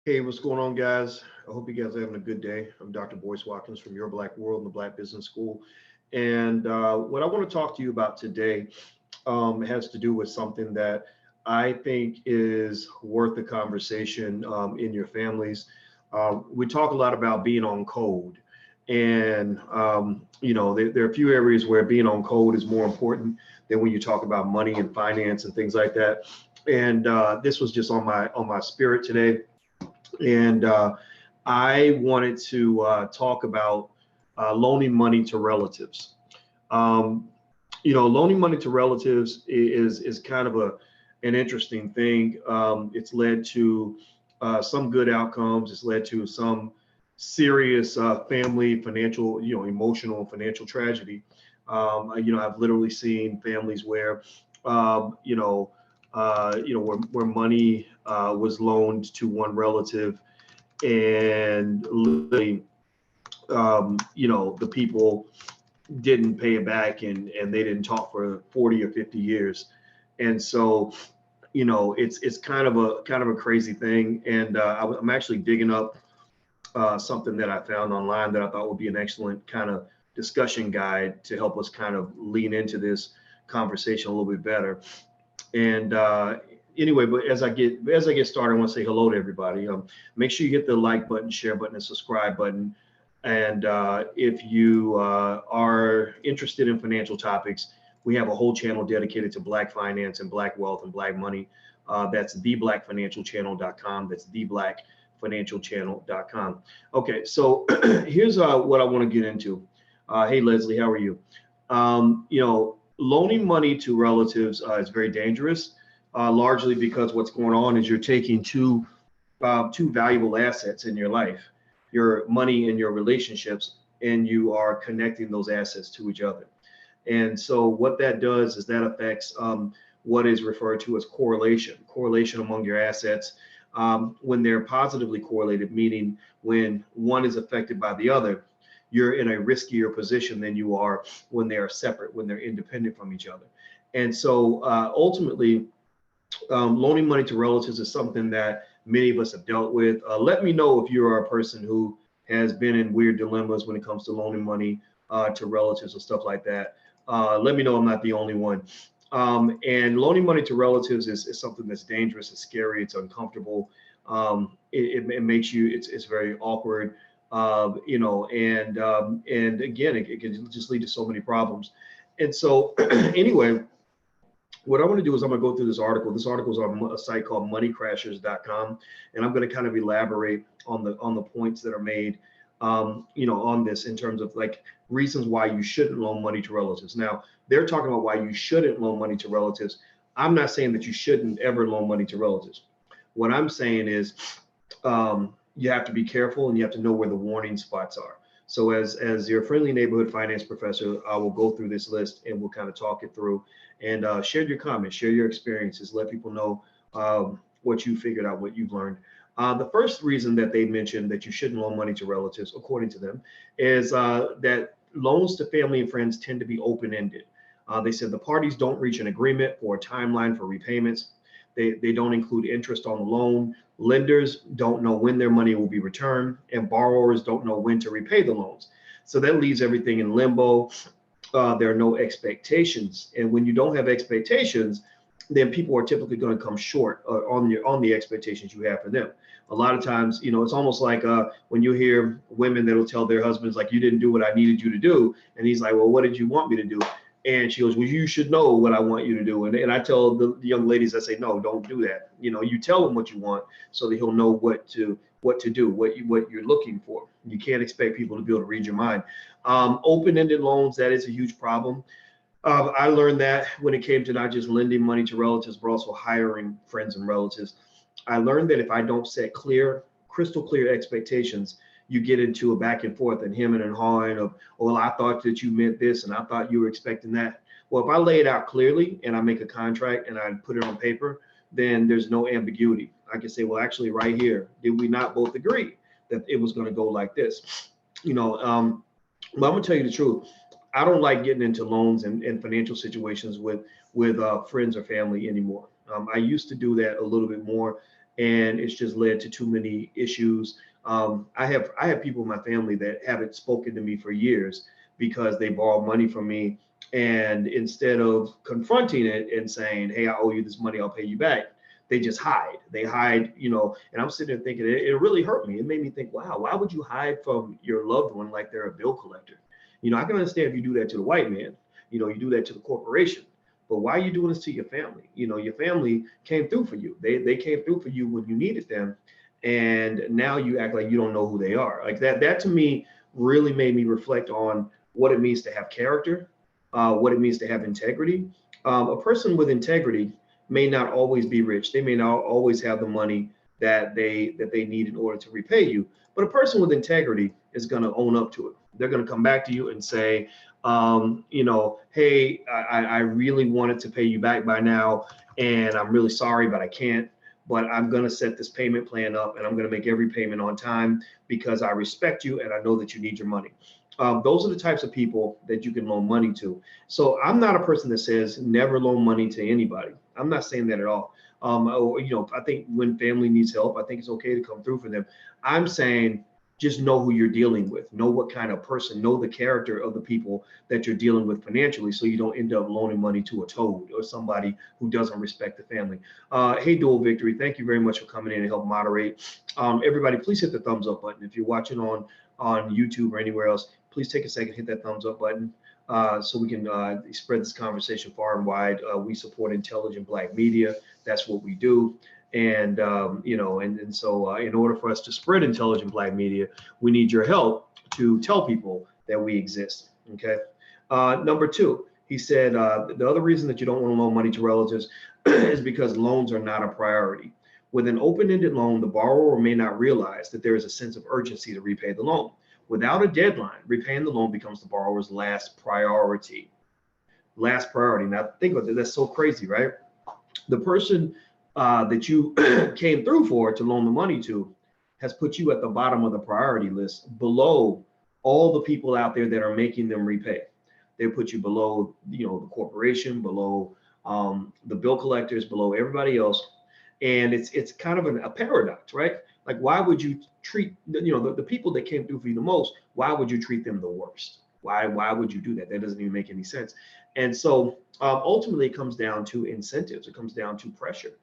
Hey, what's going on, guys? I hope you guys are having a good day. I'm Dr. Boyce Watkins from Your Black World and the Black Business School. And what I want to talk to you about today has to do with something that I think is worth the conversation in your families. We talk a lot about being on code. And, there are a few areas where being on code is more important than when you talk about money and finance and things like that. And this was just on my spirit today, and I wanted to talk about loaning money to relatives. Um, Loaning money to relatives is kind of an interesting thing. It's led to some good outcomes. It's led to some serious family financial, emotional financial tragedy. I've literally seen families where, where money was loaned to one relative, and literally, the people didn't pay it back, and they didn't talk for 40 or 50 years. And so, it's kind of a crazy thing. And I'm actually digging up something that I found online that I thought would be an excellent kind of discussion guide to help us kind of lean into this conversation a little bit better. And anyway, but as I get started, I want to say hello to everybody. Make sure you hit the like button, share button, and subscribe button. And if you are interested in financial topics, we have a whole channel dedicated to Black finance and Black wealth and Black money. That's theblackfinancialchannel.com. That's theblackfinancialchannel.com. Okay, so here's what I want to get into. Hey, Leslie, how are you? Loaning money to relatives is very dangerous, largely because what's going on is you're taking two valuable assets in your life, your money and your relationships, and you are connecting those assets to each other. And so what that does is that affects what is referred to as correlation among your assets. When they're positively correlated, meaning when one is affected by the other, you're in a riskier position than you are when they are separate, when they're independent from each other. And so ultimately, loaning money to relatives is something that many of us have dealt with. Let me know if you are a person who has been in weird dilemmas when it comes to loaning money to relatives or stuff like that. Let me know I'm not the only one. And loaning money to relatives is something that's dangerous, it's scary, it's uncomfortable. It makes you, it's very awkward. And again, it can just lead to so many problems. And so anyway, what I want to do is I'm going to go through this article. This article is on a site called moneycrashers.com, and I'm going to kind of elaborate on the points that are made, on this in terms of like reasons why you shouldn't loan money to relatives. Now, they're talking about why you shouldn't loan money to relatives. I'm not saying that you shouldn't ever loan money to relatives. What I'm saying is, you have to be careful and you have to know where the warning spots are. So as your friendly neighborhood finance professor, I will go through this list and we'll kind of talk it through, and share your comments, share your experiences, let people know what you figured out, what you've learned. The first reason that they mentioned that you shouldn't loan money to relatives, according to them, is that loans to family and friends tend to be open-ended. They said the parties don't reach an agreement for a timeline for repayments. They don't include interest on the loan. Lenders don't know when their money will be returned, and borrowers don't know when to repay the loans. So that leaves everything in limbo. There are no expectations, and when you don't have expectations, then people are typically going to come short on the expectations you have for them. A lot of times, it's almost like when you hear women that'll tell their husbands, like, you didn't do what I needed you to do, and he's like, well, what did you want me to do? And she goes, well, you should know what I want you to do. And I tell the young ladies, I say, no, don't do that. You tell him what you want so that he'll know what to do, what you're looking for. You can't expect people to be able to read your mind. Open-ended loans, that is a huge problem. I learned that when it came to not just lending money to relatives, but also hiring friends and relatives. I learned that if I don't set crystal clear expectations, you get into a back and forth and hemming and hawing of, oh, well, I thought that you meant this and I thought you were expecting that. Well, if I lay it out clearly and I make a contract and I put it on paper, then there's no ambiguity. I can say, well, actually right here, did we not both agree that it was going to go like this? But I'm going to tell you the truth. I don't like getting into loans and financial situations with friends or family anymore. I used to do that a little bit more. and it's just led to too many issues. I have people in my family that haven't spoken to me for years because they borrowed money from me, and instead of confronting it and saying, "Hey, I owe you this money, I'll pay you back," they just hide. They hide, and I'm sitting there thinking it really hurt me. It made me think, wow, why would you hide from your loved one like they're a bill collector? I can understand if you do that to the white man, you do that to the corporation, but why are you doing this to your family? Your family came through for you. They came through for you when you needed them, and now you act like you don't know who they are. Like that to me really made me reflect on what it means to have character, what it means to have integrity. A person with integrity may not always be rich. They may not always have the money that they need in order to repay you. But a person with integrity is going to own up to it. They're going to come back to you and say, hey, I really wanted to pay you back by now, and I'm really sorry, but I can't. But I'm going to set this payment plan up, and I'm going to make every payment on time because I respect you and I know that you need your money. Those are the types of people that you can loan money to. So I'm not a person that says never loan money to anybody. I'm not saying that at all. I think when family needs help, I think it's okay to come through for them. I'm saying just know who you're dealing with, know what kind of person, know the character of the people that you're dealing with financially, so you don't end up loaning money to a toad or somebody who doesn't respect the family. Hey, Dual Victory, thank you very much for coming in and help moderate. Everybody, please hit the thumbs up button. If you're watching on YouTube or anywhere else, please take a second, hit that thumbs up button. So we can spread this conversation far and wide. We support intelligent Black media. That's what we do. And, so in order for us to spread intelligent Black media, we need your help to tell people that we exist. Okay. Number two, he said, the other reason that you don't want to loan money to relatives is because loans are not a priority. With an open-ended loan, the borrower may not realize that there is a sense of urgency to repay the loan. Without a deadline, repaying the loan becomes the borrower's last priority. Last priority. Now think about that. That's so crazy, right? The person that you came through for to loan the money to has put you at the bottom of the priority list, below all the people out there that are making them repay. They put you below, the corporation, below the bill collectors, below everybody else. And it's kind of a paradox, right? Like, why would you treat the people that came through for you the most? Why would you treat them the worst? Why would you do that? That doesn't even make any sense. And so ultimately, it comes down to incentives. It comes down to pressure.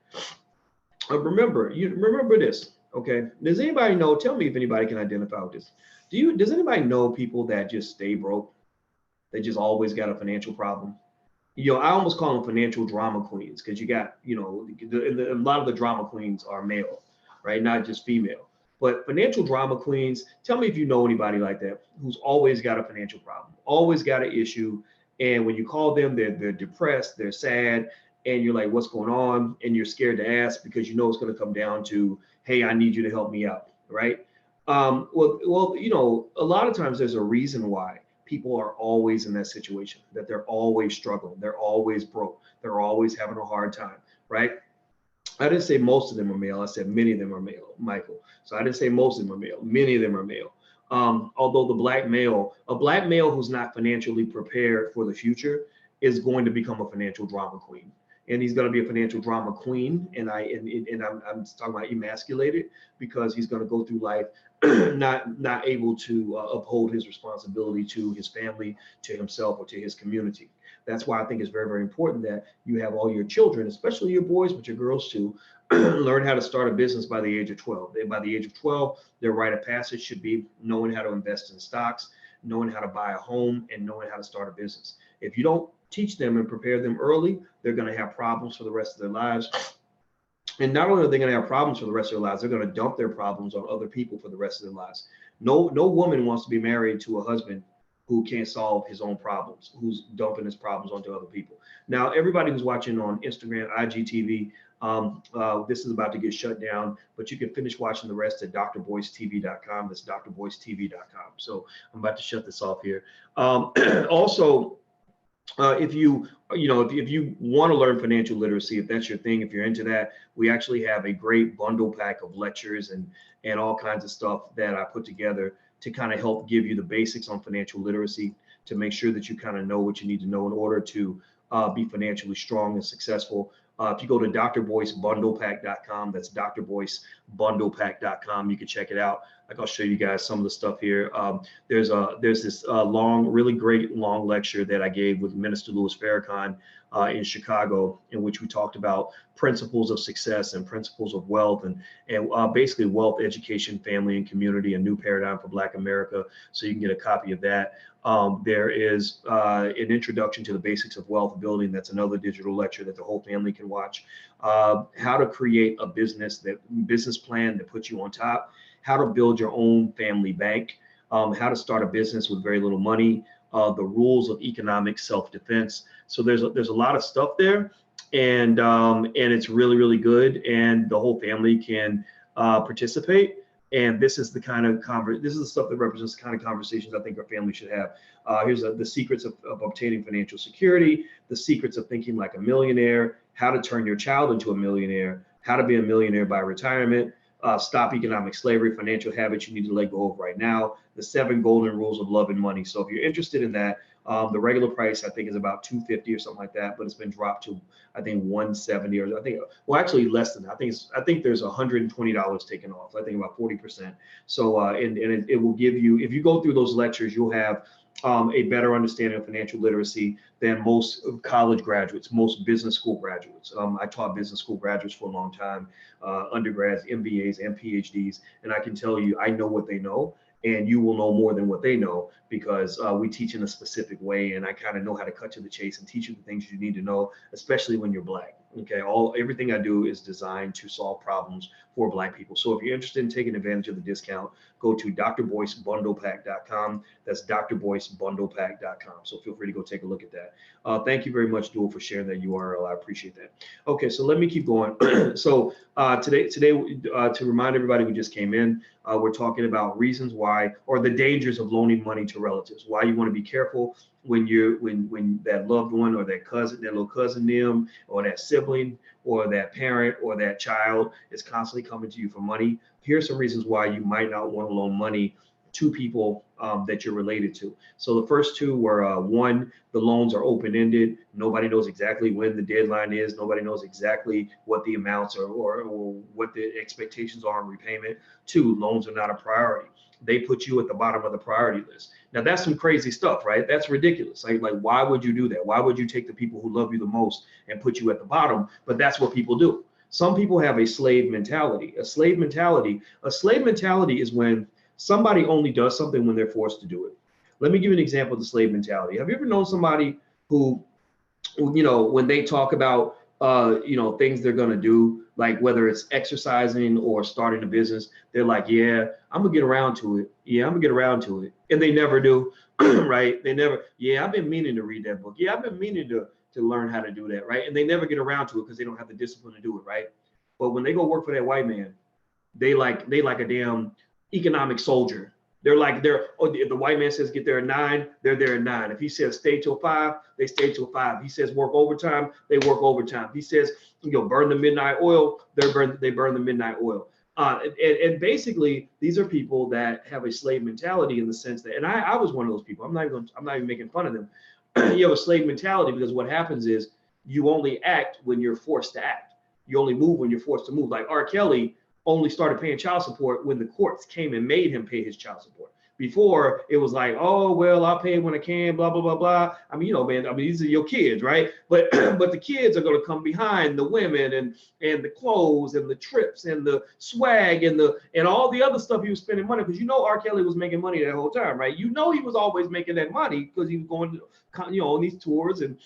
Remember this, okay? Does anybody know? Tell me if anybody can identify with this. Does anybody know people that just stay broke? They just always got a financial problem. I almost call them financial drama queens, because you got, a lot of the drama queens are male, right? Not just female. But financial drama queens, tell me if you know anybody like that who's always got a financial problem, always got an issue. And when you call them, they're depressed, they're sad, and you're like, what's going on? And you're scared to ask because you know it's going to come down to, hey, I need you to help me out, right? Well, a lot of times there's a reason why people are always in that situation, that they're always struggling, they're always broke, they're always having a hard time, right? I didn't say most of them are male. I said many of them are male, Michael. So I didn't say most of them are male. Many of them are male. Although a black male who's not financially prepared for the future is going to become a financial drama queen. And he's going to be a financial drama queen. And I'm talking about emasculated, because he's going to go through life not able to uphold his responsibility to his family, to himself, or to his community. That's why I think it's very, very important that you have all your children, especially your boys, but your girls too, learn how to start a business by the age of 12. By the age of 12, their rite of passage should be knowing how to invest in stocks, knowing how to buy a home, and knowing how to start a business. If you don't teach them and prepare them early, they're going to have problems for the rest of their lives. And not only are they going to have problems for the rest of their lives, they're going to dump their problems on other people for the rest of their lives. No woman wants to be married to a husband who can't solve his own problems, who's dumping his problems onto other people. Now, everybody who's watching on Instagram, IGTV, this is about to get shut down, but you can finish watching the rest at drboycetv.com. That's drboycetv.com. So I'm about to shut this off here. Also, if you want to learn financial literacy, if that's your thing, if you're into that, we actually have a great bundle pack of lectures and all kinds of stuff that I put together to kind of help give you the basics on financial literacy, to make sure that you kind of know what you need to know in order to be financially strong and successful. If you go to drboycebundlepack.com, that's drboycebundlepack.com, you can check it out. Like I'll show you guys some of the stuff here. There's this long, really great long lecture that I gave with Minister Louis Farrakhan in Chicago, in which we talked about principles of success and principles of wealth, and basically wealth, education, family, and community, a new paradigm for Black America. So you can get a copy of that. There is an introduction to the basics of wealth building. That's another digital lecture that the whole family can watch. How to create a business plan that puts you on top. How to build your own family bank. How to start a business with very little money. The rules of economic self-defense. So there's a lot of stuff there, and it's really, really good, and the whole family can participate. And this is the kind of this is the stuff that represents the kind of conversations I think our family should have. Here's the secrets of obtaining financial security, the secrets of thinking like a millionaire, how to turn your child into a millionaire, how to be a millionaire by retirement, stop economic slavery, financial habits you need to let go of right now, the 7 golden rules of love and money. So if you're interested in that, the regular price I think is about $250 or something like that, but it's been dropped to I think $170, or I think, well, actually less than that. I think there's $120 taken off. I think about 40%. So and it will give you, if you go through those lectures, you'll have a better understanding of financial literacy than most college graduates, most business school graduates. I taught business school graduates for a long time, undergrads, MBAs, and PhDs, and I can tell you, I know what they know, and you will know more than what they know, because we teach in a specific way, and I kind of know how to cut to the chase and teach you the things you need to know, especially when you're Black. Okay, everything I do is designed to solve problems for Black people. So if you're interested in taking advantage of the discount, go to drboycebundlepack.com. That's drboycebundlepack.com. So feel free to go take a look at that. Thank you very much, Dual, for sharing that URL. I appreciate that. Okay, so let me keep going. So today, to remind everybody who just came in, we're talking about reasons why, or the dangers of loaning money to relatives. Why you want to be careful when that loved one, or that cousin, that little cousin them, or that sibling, or that parent, or that child is constantly coming to you for money. Here's some reasons why you might not want to loan money to people that you're related to. So the first two were, one, the loans are open-ended. Nobody knows exactly when the deadline is. Nobody knows exactly what the amounts are, or what the expectations are on repayment. 2, loans are not a priority. They put you at the bottom of the priority list. Now that's some crazy stuff, right? That's ridiculous. Like why would you do that? Why would you take the people who love you the most and put you at the bottom? But that's what people do. Some people have a slave mentality. A slave mentality is when somebody only does something when they're forced to do it. Let me give you an example of the slave mentality. Have you ever known somebody who, when they talk about things they're going to do, like whether it's exercising or starting a business, they're like, yeah, I'm gonna get around to it. Yeah, I'm gonna get around to it. And they never do, right? They never, yeah, I've been meaning to read that book. Yeah, I've been meaning to learn how to do that, right? And they never get around to it because they don't have the discipline to do it, right? But when they go work for that white man, they like a damn economic soldier. If the white man says get there at 9, they're there at 9. If he says stay till 5, they stay till 5. He says work overtime, they work overtime. He says burn the midnight oil, they burn the midnight oil. And basically, these are people that have a slave mentality, in the sense that, and I was one of those people. I'm not even making fun of them. You have a slave mentality because what happens is you only act when you're forced to act. You only move when you're forced to move. Like R. Kelly only started paying child support when the courts came and made him pay his child support. Before, it was like, oh, well, I'll pay when I can, blah, blah, blah, blah. I mean, man, these are your kids, right? But the kids are going to come behind the women and the clothes and the trips and the swag and all the other stuff he was spending money, because R. Kelly was making money that whole time, right? He was always making that money because he was going to, on these tours and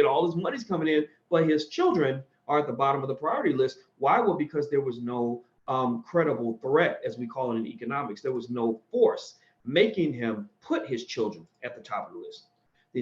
all his money's coming in. But his children are at the bottom of the priority list. Why? Well, because there was no credible threat, as we call it in economics. There was no force making him put his children at the top of the list.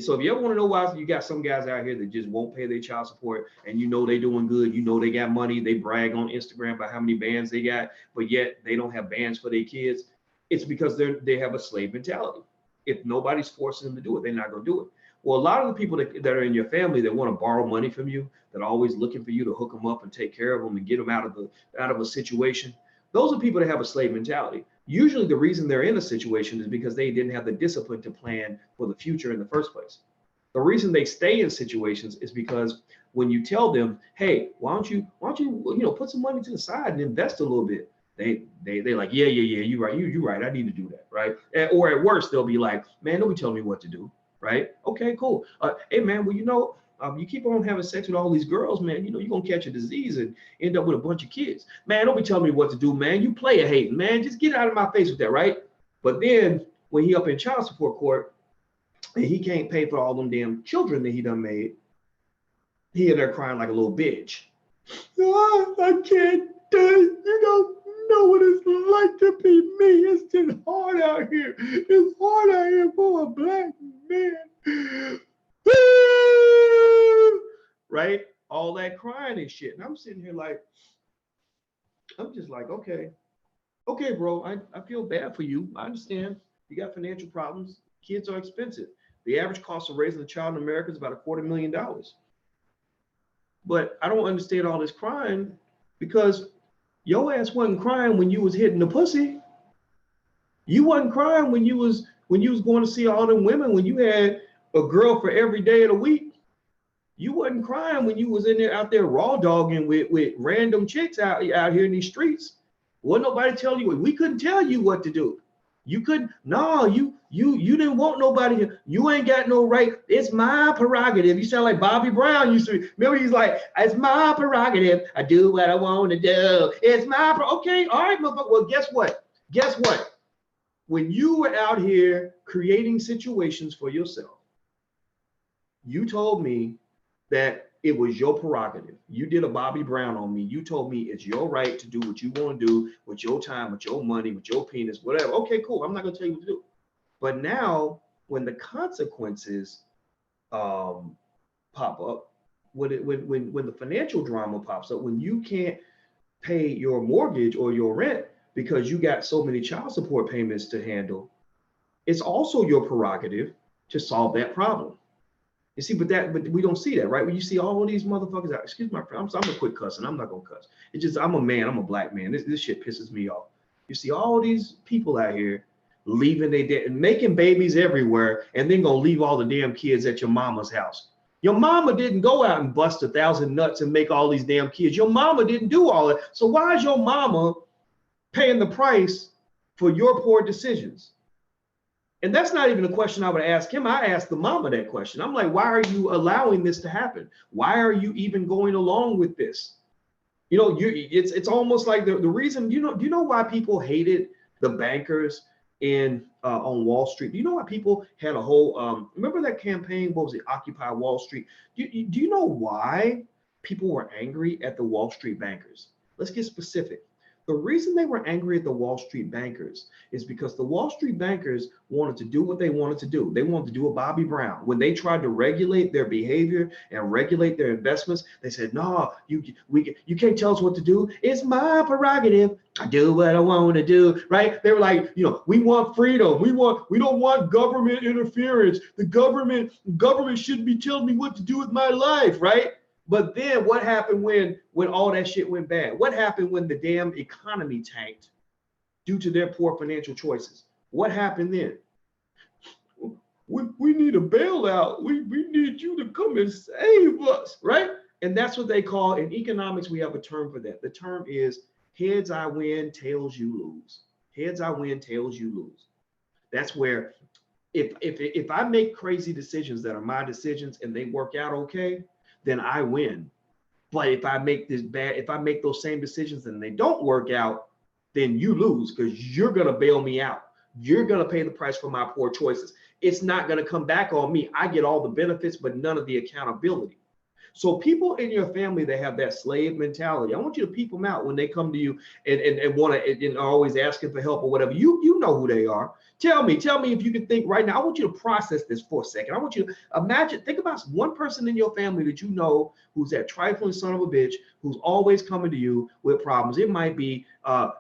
So if you ever want to know why you got some guys out here that just won't pay their child support, and they doing good, they got money, they brag on Instagram about how many bands they got, but yet they don't have bands for their kids, it's because they have a slave mentality. If nobody's forcing them to do it, they're not going to do it. Well, a lot of the people that are in your family that want to borrow money from you, that are always looking for you to hook them up and take care of them and get them out of a situation, those are people that have a slave mentality. Usually the reason they're in a situation is because they didn't have the discipline to plan for the future in the first place. The reason they stay in situations is because when you tell them, hey, why don't you put some money to the side and invest a little bit? They like, yeah, you're right. You're right. I need to do that, right? Or at worst, they'll be like, man, don't be telling me what to do, right? Okay, cool. Hey, man, well, you keep on having sex with all these girls, man, you're gonna catch a disease and end up with a bunch of kids. Man, don't be telling me what to do, man. You player hating, man. Just get out of my face with that, right? But then when he up in child support court and he can't pay for all them damn children that he done made, he in there crying like a little bitch. Oh, I can't do it. You don't know what it's like to be me. It's just hard out here. It's hard out here for a black man. Right? All that crying and shit. And I'm sitting here like, I'm just like, okay, bro, I feel bad for you. I understand. You got financial problems. Kids are expensive. The average cost of raising a child in America is about $250,000. But I don't understand all this crying because your ass wasn't crying when you was hitting the pussy. You wasn't crying when you was going to see all them women, when you had a girl for every day of the week. You wasn't crying when you was out there raw dogging with random chicks out here in these streets. Wasn't nobody telling you. We couldn't tell you what to do. You couldn't. No, you didn't want nobody. You ain't got no right. It's my prerogative. You sound like Bobby Brown used to. Remember, he's like, it's my prerogative. I do what I want to do. It's my okay. All right, motherfucker. Well, guess what? When you were out here creating situations for yourself, you told me that it was your prerogative. You did a Bobby Brown on me. You told me it's your right to do what you want to do with your time, with your money, with your penis, whatever. Okay, cool. I'm not going to tell you what to do. But now when the consequences pop up, when the financial drama pops up, when you can't pay your mortgage or your rent because you got so many child support payments to handle, it's also your prerogative to solve that problem. You see, but we don't see that, right? When you see all of these motherfuckers out, excuse my friend, I'm gonna quit cussing. I'm not gonna cuss. It's just, I'm a man, I'm a black man. This shit pisses me off. You see all these people out here leaving their dead and making babies everywhere, and then gonna leave all the damn kids at your mama's house. Your mama didn't go out and bust 1,000 nuts and make all these damn kids. Your mama didn't do all that. So why is your mama paying the price for your poor decisions? And that's not even a question I would ask him. I asked the mama that question. I'm like, why are you allowing this to happen? Why are you even going along with this? It's almost like the reason, do you know why people hated the bankers on Wall Street? Do you know why people had a whole, remember that campaign, what was it, Occupy Wall Street? Do you know why people were angry at the Wall Street bankers? Let's get specific. The reason they were angry at the Wall Street bankers is because the Wall Street bankers wanted to do what they wanted to do. They wanted to do a Bobby Brown. When they tried to regulate their behavior and regulate their investments, they said, no, you can't tell us what to do. It's my prerogative. I do what I want to do, right? They were like, we want freedom. We don't want government interference. The government shouldn't be telling me what to do with my life, right? But then what happened when all that shit went bad? What happened when the damn economy tanked due to their poor financial choices? What happened then? We need a bailout. We need you to come and save us, right? And that's what they call, in economics, we have a term for that. The term is heads I win, tails you lose. Heads I win, tails you lose. That's where if I make crazy decisions that are my decisions and they work out okay, then I win. But if I make those same decisions and they don't work out, then you lose because you're gonna bail me out. You're gonna pay the price for my poor choices. It's not gonna come back on me. I get all the benefits, but none of the accountability. So people in your family that have that slave mentality, I want you to peep them out when they come to you and want to and are always asking for help or whatever. You know who they are. Tell me if you can think right now. I want you to process this for a second. I want you to think about one person in your family that you know who's that trifling son of a bitch who's always coming to you with problems. It might be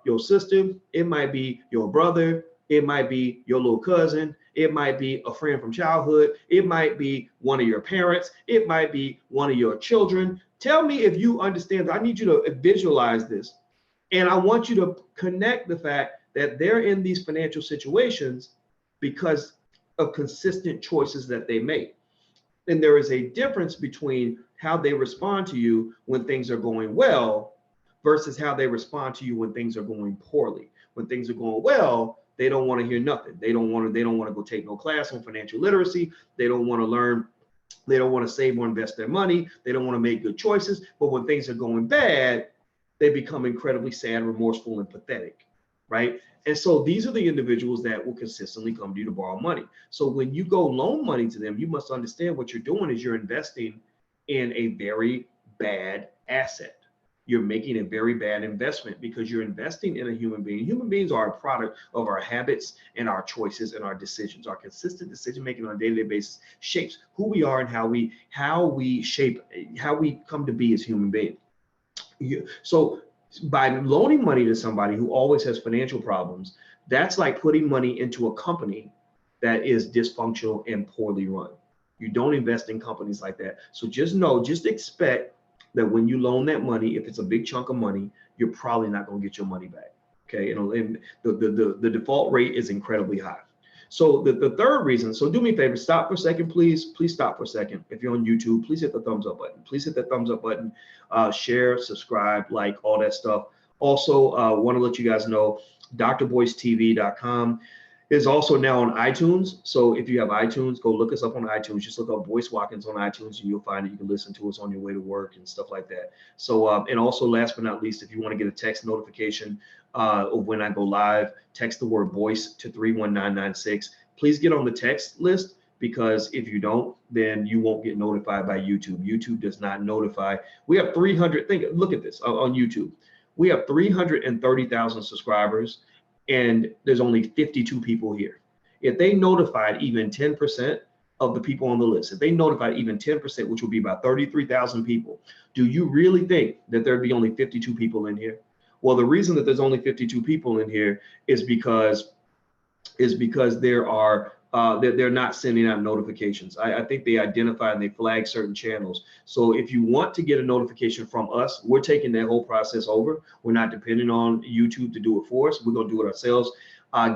your sister, it might be your brother, it might be your little cousin, it might be a friend from childhood, it might be one of your parents, it might be one of your children. Tell me if you understand. I need you to visualize this. And I want you to connect the fact that they're in these financial situations because of consistent choices that they make. then there is a difference between how they respond to you when things are going well versus how they respond to you when things are going poorly. When things are going well, they don't want to hear nothing. They don't want to go take no class on financial literacy. They don't want to learn. They don't want to save or invest their money. They don't want to make good choices. But when things are going bad, they become incredibly sad, remorseful, and pathetic, right? And so these are the individuals that will consistently come to you to borrow money. So when you go loan money to them, you must understand what you're doing is you're investing in a very bad asset. You're making a very bad investment because you're investing in a human being. Human beings are a product of our habits and our choices and our decisions. Our consistent decision making on a day-to-day basis shapes who we are and how we come to be as human beings. So by loaning money to somebody who always has financial problems, that's like putting money into a company that is dysfunctional and poorly run. You don't invest in companies like that. So just expect that when you loan that money, if it's a big chunk of money, you're probably not going to get your money back. Okay, and the default rate is incredibly high. So the third reason, so do me a favor, stop for a second, please stop for a second. If you're on YouTube, please hit the thumbs up button. Please hit that thumbs up button, share, subscribe, like, all that stuff. Also, want to let you guys know, drboycetv.com is also now on iTunes. So if you have iTunes, go look us up on iTunes. Just look up Boyce Watkins on iTunes and you'll find it. You can listen to us on your way to work and stuff like that. So, and also last but not least, if you want to get a text notification of when I go live, text the word Boyce to 31996. Please get on the text list, because if you don't, then you won't get notified by YouTube. YouTube does not notify. We have 300, look at this on YouTube. We have 330,000 subscribers and there's only 52 people here. If they notified even 10% of the people on the list, if they notified even 10%, which would be about 33,000 people, do you really think that there'd be only 52 people in here? Well, the reason that there's only 52 people in here is because they're not sending out notifications. I think they identify and they flag certain channels. So if you want to get a notification from us, we're taking that whole process over. We're not depending on YouTube to do it for us. We're going to do it ourselves.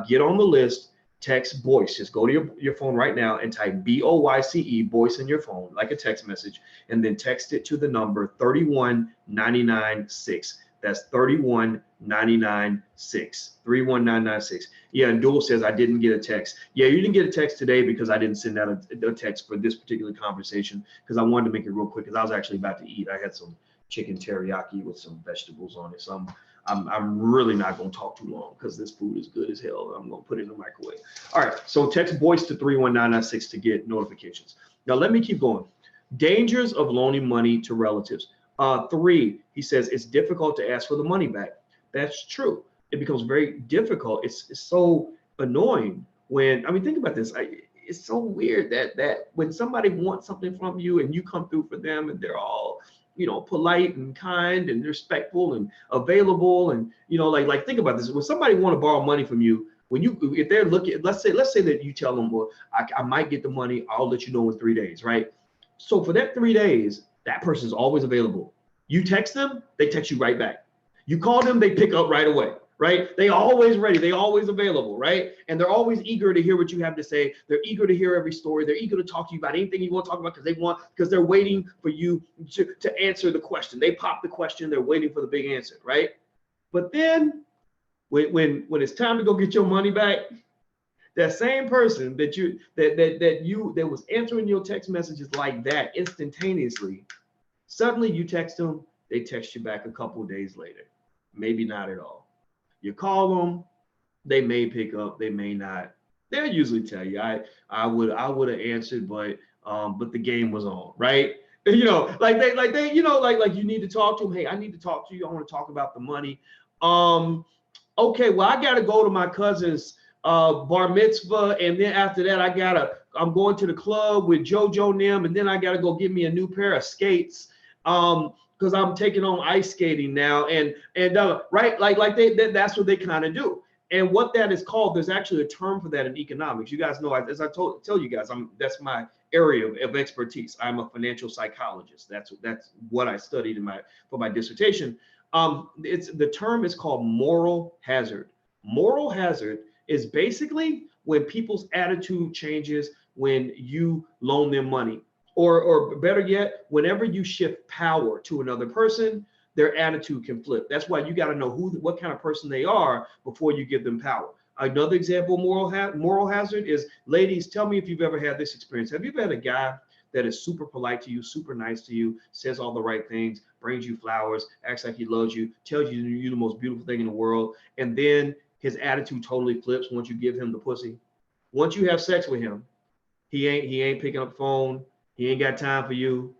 Get on the list, text Boyce. Just go to your phone right now and type BOYCE, Boyce in your phone, like a text message, and then text it to the number 31996. That's 31996. 31996. Yeah, and Dual says I didn't get a text. Yeah, you didn't get a text today because I didn't send out a text for this particular conversation, because I wanted to make it real quick, because I was actually about to eat. I had some chicken teriyaki with some vegetables on it. So I'm really not going to talk too long, because this food is good as hell. I'm going to put it in the microwave. All right, so text Boyce to 31996 to get notifications. Now let me keep going. Dangers of loaning money to relatives. 3, he says it's difficult to ask for the money back. That's true. It becomes very difficult. It's so annoying when, I mean, think about this. It's so weird that when somebody wants something from you and you come through for them and they're all, polite and kind and respectful and available, and like think about this. When somebody want to borrow money from you, if they're looking, let's say that you tell them, well, I might get the money, I'll let you know in 3 days, right? So for that 3 days, that person's always available. You text them, they text you right back. You call them, they pick up right away, right? They always ready, they always available, right? And they're always eager to hear what you have to say. They're eager to hear every story. They're eager to talk to you about anything you want to talk about, because they're waiting for you to answer the question. They pop the question, they're waiting for the big answer, right? But then when it's time to go get your money back, that same person that was answering your text messages like that instantaneously, suddenly you text them, they text you back a couple of days later. Maybe not at all. You call them, they may pick up, they may not. They'll usually tell you, I would have answered, but the game was on, right? Like you need to talk to them. Hey, I need to talk to you. I want to talk about the money. Okay, well, I gotta go to my cousin's bar mitzvah, and then after that I'm going to the club with JoJo and them, and then I gotta go get me a new pair of skates because I'm taking on ice skating now, and right, that's what they kind of do. And what that is called, there's actually a term for that in economics. You guys know, as I tell you guys, that's my area of expertise. I'm a financial psychologist. That's what I studied for my dissertation. The term is called moral hazard. Moral hazard is basically when people's attitude changes when you loan them money, or better yet, whenever you shift power to another person, their attitude can flip. That's why you got to know what kind of person they are before you give them power. Another example of moral hazard is, ladies, tell me if you've ever had this experience. Have you ever had a guy that is super polite to you, super nice to you, says all the right things, brings you flowers, acts like he loves you, tells you you're the most beautiful thing in the world, and then his attitude totally flips once you give him the pussy? Once you have sex with him, he ain't picking up the phone. He ain't got time for you.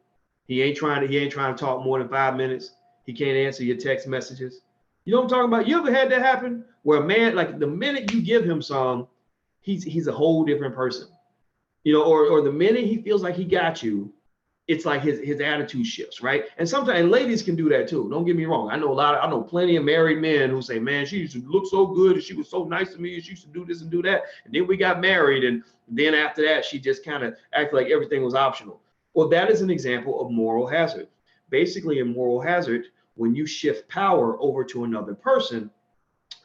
He ain't trying to talk more than 5 minutes. He can't answer your text messages. You know what I'm talking about? You ever had that happen where a man, like the minute you give him some, he's a whole different person, you know, or the minute he feels like he got you, it's like his attitude shifts, right? And sometimes ladies can do that too. Don't get me wrong. I know plenty of married men who say, man, she used to look so good and she was so nice to me and she used to do this and do that. And then we got married. And then after that, she just kind of acted like everything was optional. Well, that is an example of moral hazard. Basically, in moral hazard, when you shift power over to another person,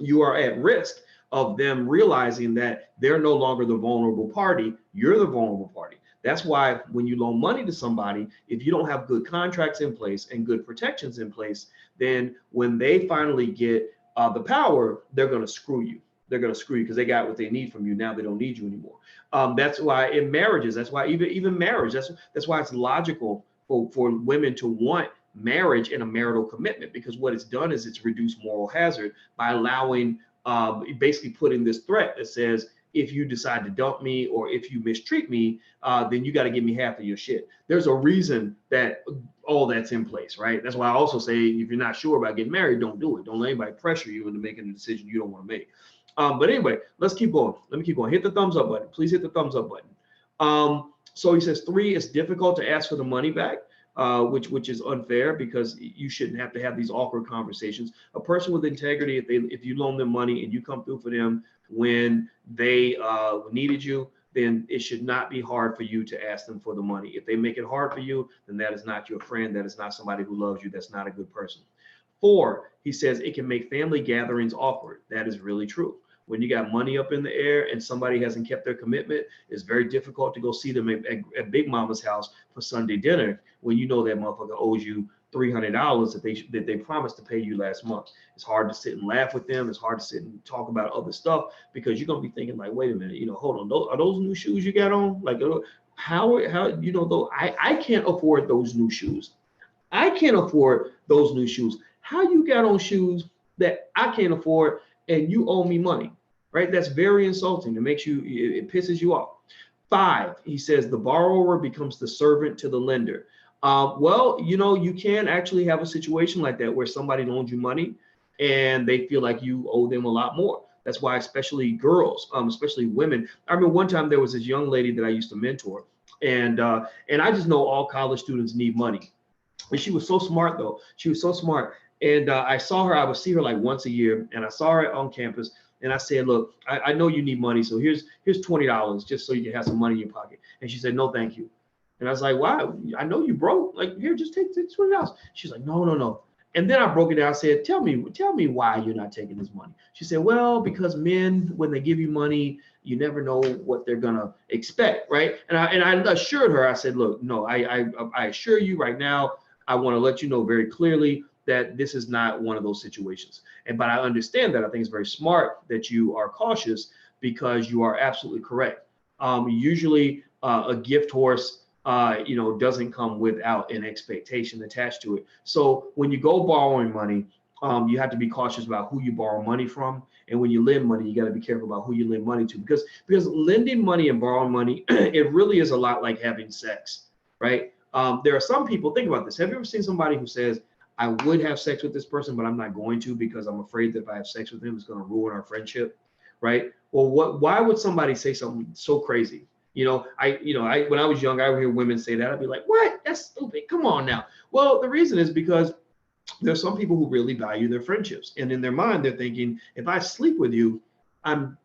you are at risk of them realizing that they're no longer the vulnerable party. You're the vulnerable party. That's why when you loan money to somebody, if you don't have good contracts in place and good protections in place, then when they finally get the power, they're going to screw you. They're going to screw you because they got what they need from you. Now they don't need you anymore. That's why in marriages, that's why even marriage, that's why it's logical for women to want marriage and a marital commitment, because what it's done is it's reduced moral hazard by allowing, basically putting this threat that says, if you decide to dump me or if you mistreat me, then you got to give me half of your shit. There's a reason that all that's in place, right? That's why I also say, if you're not sure about getting married, don't do it. Don't let anybody pressure you into making a decision you don't want to make. But anyway, let's keep going. Let me keep going. Hit the thumbs up button. Please hit the thumbs up button. So he says 3, it's difficult to ask for the money back. Which is unfair because you shouldn't have to have these awkward conversations. A person with integrity, if you loan them money and you come through for them when they needed you, then it should not be hard for you to ask them for the money. If they make it hard for you, then that is not your friend. That is not somebody who loves you. That's not a good person. 4, he says it can make family gatherings awkward. That is really true. When you got money up in the air and somebody hasn't kept their commitment, it's very difficult to go see them at Big Mama's house for Sunday dinner when you know that motherfucker owes you $300 that they promised to pay you last month. It's hard to sit and laugh with them. It's hard to sit and talk about other stuff because you're gonna be thinking like, wait a minute, hold on, are those new shoes you got on? Like, how though I can't afford those new shoes. I can't afford those new shoes. How you got on shoes that I can't afford and you owe me money, right? That's very insulting. It pisses you off. 5, he says the borrower becomes the servant to the lender. Well, you can actually have a situation like that where somebody loans you money and they feel like you owe them a lot more. That's why, especially girls, especially women. I remember one time there was this young lady that I used to mentor, and I just know all college students need money. And she was so smart, though. She was so smart. And I would see her like once a year, and I saw her on campus. And I said, look, I know you need money, so here's $20 just so you can have some money in your pocket. And she said, no, thank you. And I was like, why? I know you broke. Like, here, just take $20. She's like, no. And then I broke it down. I said, tell me why you're not taking this money. She said, well, because men, when they give you money, you never know what they're gonna expect, right? And I assured her, I said, look, no, I assure you right now, I want to let you know very clearly that this is not one of those situations. But I understand that. I think it's very smart that you are cautious because you are absolutely correct. Usually a gift horse, doesn't come without an expectation attached to it. So when you go borrowing money, you have to be cautious about who you borrow money from. And when you lend money, you got to be careful about who you lend money to, because lending money and borrowing money, it really is a lot like having sex, right? There are some people, think about this. Have you ever seen somebody who says, I would have sex with this person, but I'm not going to because I'm afraid that if I have sex with him, it's going to ruin our friendship, right? Well, why would somebody say something so crazy? When I was young, I would hear women say that. I'd be like, what? That's stupid. Come on now. Well, the reason is because there's some people who really value their friendships. And in their mind, they're thinking, if I sleep with you, I'm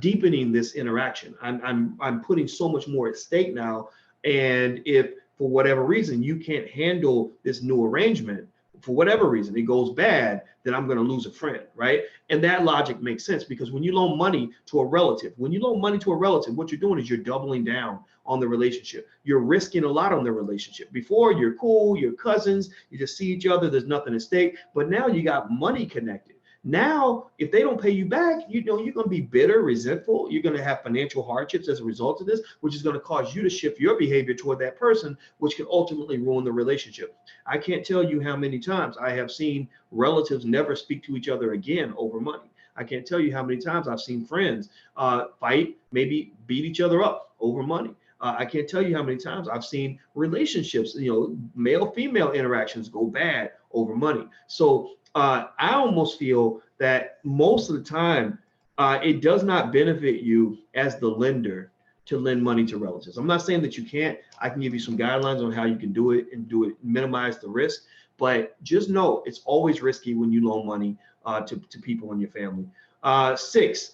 deepening this interaction. I'm putting so much more at stake now. And if for whatever reason you can't handle this new arrangement, for whatever reason, it goes bad, then I'm going to lose a friend, right? And that logic makes sense, because when you loan money to a relative, what you're doing is you're doubling down on the relationship. You're risking a lot on the relationship. Before, you're cool, you're cousins, you just see each other, there's nothing at stake. But now you got money connected. Now, if they don't pay you back, you're going to be bitter, resentful. You're going to have financial hardships as a result of this, which is going to cause you to shift your behavior toward that person, which can ultimately ruin the relationship. I can't tell you how many times I have seen relatives never speak to each other again over money. I can't tell you how many times I've seen friends fight, maybe beat each other up over money. I can't tell you how many times I've seen relationships, male-female interactions go bad over money. So I almost feel that most of the time, it does not benefit you as the lender to lend money to relatives. I'm not saying that you can't. I can give you some guidelines on how you can do it and minimize the risk. But just know it's always risky when you loan money to people in your family. 6,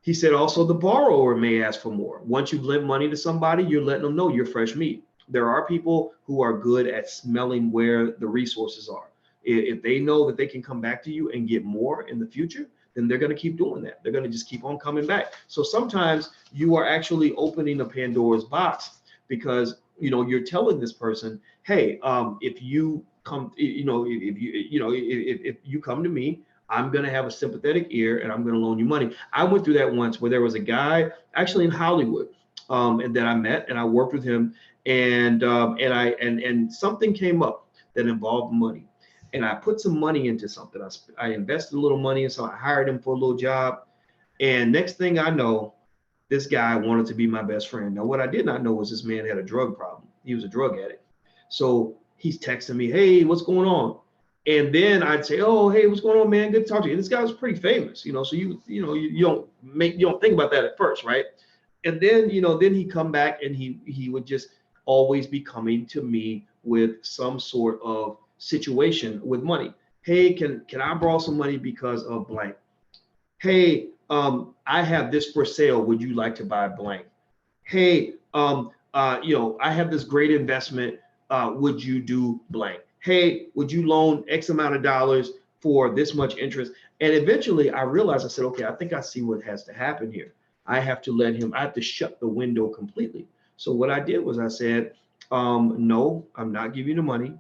he said also the borrower may ask for more. Once you've lent money to somebody, you're letting them know you're fresh meat. There are people who are good at smelling where the resources are. If they know that they can come back to you and get more in the future, then they're going to keep doing that. They're going to just keep on coming back. So sometimes you are actually opening a Pandora's box, because you're telling this person, hey, if you come, if you come to me, I'm going to have a sympathetic ear and I'm going to loan you money. I went through that once, where there was a guy actually in Hollywood and that I met, and I worked with him, and something came up that involved money. And I put some money into something. I invested a little money, and so I hired him for a little job. And next thing I know, this guy wanted to be my best friend. Now, what I did not know was this man had a drug problem. He was a drug addict. So he's texting me, hey, what's going on? And then I'd say, oh, hey, what's going on, man? Good to talk to you. And this guy was pretty famous, so you don't think about that at first, right? And then, then he'd come back, and he would just always be coming to me with some sort of situation with money. Hey, can I borrow some money because of blank? Hey, I have this for sale. Would you like to buy blank? Hey, I have this great investment. Would you do blank? Hey, would you loan X amount of dollars for this much interest? And eventually I realized, I said, okay, I think I see what has to happen here. I have to shut the window completely. So what I did was I said, no, I'm not giving you the money.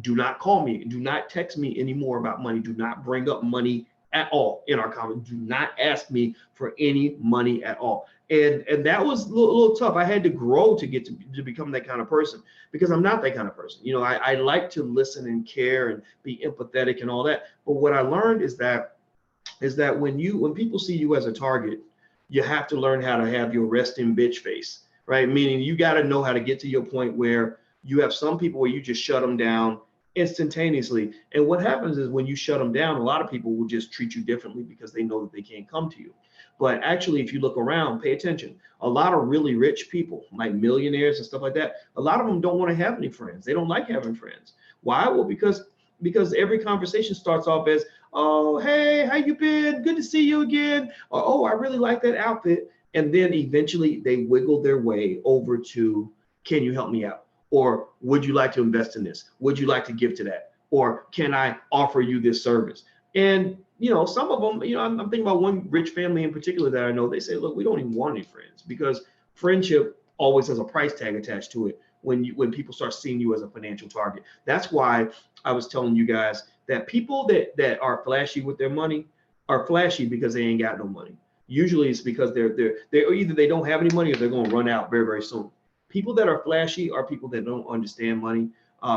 Do not call me. Do not text me anymore about money. Do not bring up money at all in our conversation. Do not ask me for any money at all. And that was a little tough. I had to grow to get to become that kind of person, because I'm not that kind of person. I like to listen and care and be empathetic and all that. But what I learned is that when people see you as a target, you have to learn how to have your resting bitch face, right? Meaning you got to know how to get to your point where you have some people where you just shut them down instantaneously. And what happens is when you shut them down, a lot of people will just treat you differently because they know that they can't come to you. But actually, if you look around, pay attention. A lot of really rich people, like millionaires and stuff like that, a lot of them don't want to have any friends. They don't like having friends. Why? Well, because every conversation starts off as, oh, hey, how you been? Good to see you again. Or, oh, I really like that outfit. And then eventually they wiggle their way over to, can you help me out? Or would you like to invest in this? Would you like to give to that? Or can I offer you this service? And, some of them, I'm thinking about one rich family in particular that I know. They say, look, we don't even want any friends, because friendship always has a price tag attached to it when people start seeing you as a financial target. That's why I was telling you guys that people that are flashy with their money are flashy because they ain't got no money. Usually it's because they're either they don't have any money or they're going to run out very, very soon. People that are flashy are people that don't understand money.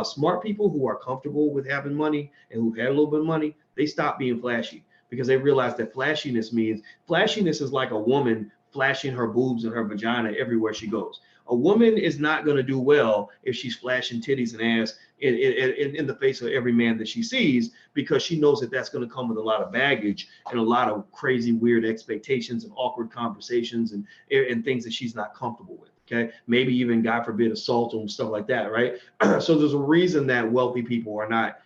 Smart people who are comfortable with having money and who had a little bit of money, they stop being flashy, because they realize that flashiness is like a woman flashing her boobs and her vagina everywhere she goes. A woman is not going to do well if she's flashing titties and ass in the face of every man that she sees, because she knows that that's going to come with a lot of baggage and a lot of crazy, weird expectations and awkward conversations and things that she's not comfortable with. Okay, maybe even, God forbid, assault and stuff like that, right? So there's a reason that wealthy people are not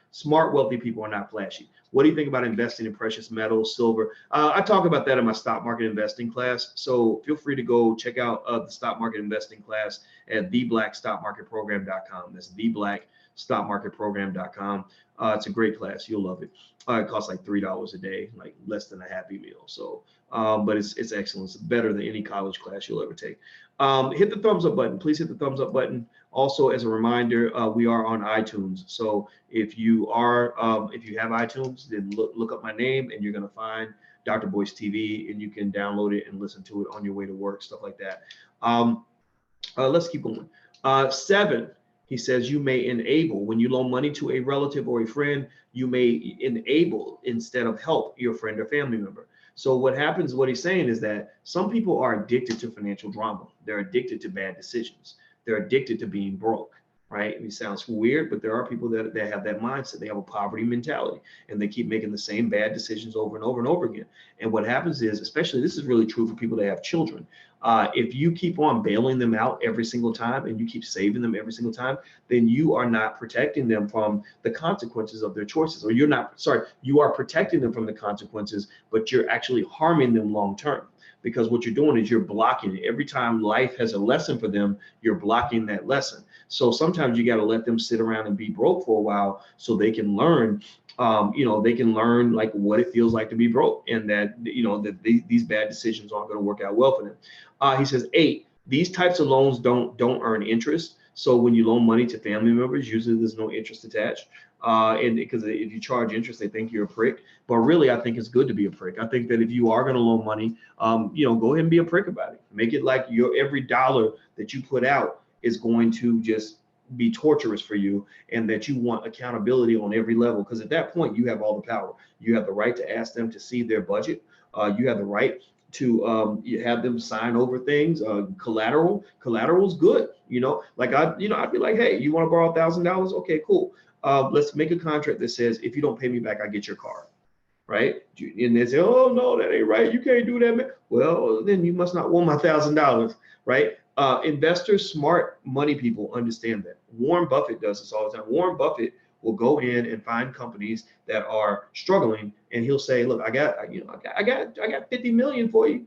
flashy. What do you think about investing in precious metals, silver? I talk about that in my stock market investing class. So feel free to go check out the stock market investing class at theblackstockmarketprogram.com. That's stockmarketprogram.com. It's a great class. You'll love it. It costs like $3 a day, like less than a Happy Meal. So, but it's excellent. It's better than any college class you'll ever take. Hit the thumbs up button. Please hit the thumbs up button. Also, as a reminder, we are on iTunes. So if you have iTunes, then look up my name and you're going to find Dr. Boyce TV, and you can download it and listen to it on your way to work, stuff like that. Let's keep going. 7, he says, you may enable. When you loan money to a relative or a friend, you may enable instead of help your friend or family member. So what happens, what he's saying is that some people are addicted to financial drama. They're addicted to bad decisions. They're addicted to being broke, right? It sounds weird, but there are people that have that mindset. They have a poverty mentality, and they keep making the same bad decisions over and over and over again. And what happens is, especially this is really true for people that have children, if you keep on bailing them out every single time and you keep saving them every single time, then you are not protecting them from the consequences of their choices. Or you are protecting them from the consequences, but you're actually harming them long term. Because what you're doing is you're blocking it. Every time life has a lesson for them, you're blocking that lesson. So sometimes you got to let them sit around and be broke for a while so they can learn, they can learn like what it feels like to be broke, and that, these bad decisions aren't going to work out well for them. He says 8, these types of loans don't earn interest. So when you loan money to family members, usually there's no interest attached. And because if you charge interest, they think you're a prick. But really, I think it's good to be a prick. I think that if you are going to loan money, go ahead and be a prick about it. Make it like your every dollar that you put out is going to just be torturous for you, and that you want accountability on every level. Because at that point, you have all the power. You have the right to ask them to see their budget. You have the right to have them sign over things. Collateral's good. I'd be like, hey, you want to borrow $1,000? Okay, cool. Let's make a contract that says if you don't pay me back, I get your car, right? And they say, oh no, that ain't right. You can't do that, man. Well, then you must not want my $1,000, right? Investors, smart money people understand that. Warren Buffett does this all the time. Warren Buffett will go in and find companies that are struggling, and he'll say, look, I got 50 million for you.